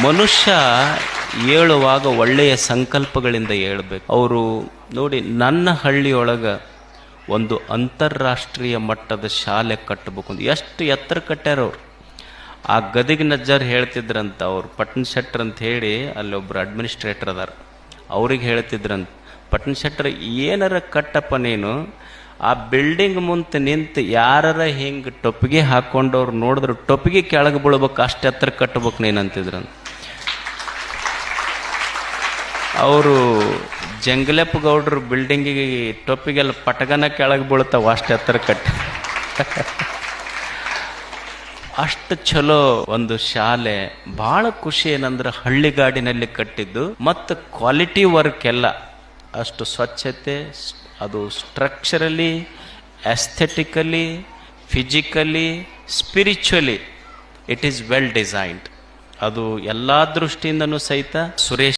ಮನುಷ್ಯ ಏಳುವಾಗ ಒಳ್ಳೆಯ ಸಂಕಲ್ಪಗಳಿಂದ ಏಳಬೇಕು. ಅವರು ನೋಡಿ, ನನ್ನ ಹಳ್ಳಿಯೊಳಗೆ ಒಂದು ಅಂತಾರಾಷ್ಟ್ರೀಯ ಮಟ್ಟದ ಶಾಲೆ ಕಟ್ಟಬೇಕು ಅಂತ ಎಷ್ಟು ಎತ್ತರ ಕಟ್ಟ್ಯಾರ ಅವ್ರು. ಆ ಗದಗ ನಜ್ಜಾರ್ ಹೇಳ್ತಿದ್ರಂತ, ಅವ್ರು ಪಟ್ಟಣ ಶೆಟ್ಟರ್ ಅಂತ ಹೇಳಿ ಅಲ್ಲಿ ಒಬ್ರು ಅಡ್ಮಿನಿಸ್ಟ್ರೇಟರ್ ಅದಾರ, ಅವ್ರಿಗೆ ಹೇಳ್ತಿದ್ರಂತ, ಪಟ್ಟಣ ಶೆಟ್ಟರ್ ಏನಾರ ಕಟ್ಟಪ್ಪ ನೀನು, ಆ ಬಿಲ್ಡಿಂಗ್ ಮುಂದೆ ನಿಂತು ಯಾರ ಹಿಂಗೆ ಟೊಪ್ಪಿಗೆ ಹಾಕೊಂಡವ್ರು ನೋಡಿದ್ರು ಟೊಪ್ಪಿಗೆ ಕೆಳಗೆ ಬೀಳ್ಬೇಕು, ಅಷ್ಟು ಎತ್ತರ ಕಟ್ಟಬೇಕು ನೀನು ಅಂತಿದ್ರಂತ. ಅವರು ಜಂಗಲೆಪ್ಪ ಗೌಡ್ರು ಬಿಲ್ಡಿಂಗಿಗೆ ಟೊಪ್ಪಿಗೆಲ್ಲ ಪಟಗನ ಕೆಳಗೆ ಬೀಳ್ತಾವ, ಅಷ್ಟು ಎತ್ತರ ಕಟ್ಟಿ. ಅಷ್ಟು ಚಲೋ ಒಂದು ಶಾಲೆ. ಭಾಳ ಖುಷಿ ಏನಂದ್ರೆ ಹಳ್ಳಿಗಾಡಿನಲ್ಲಿ ಕಟ್ಟಿದ್ದು ಮತ್ತು ಕ್ವಾಲಿಟಿ ವರ್ಕ್ ಎಲ್ಲ ಅಷ್ಟು ಸ್ವಚ್ಛತೆ, ಅದು structurally, aesthetically, physically, spiritually it is well designed. ಅದು ಎಲ್ಲ ದೃಷ್ಟಿಯಿಂದನೂ ಸಹಿತ ಸುರೇಶ್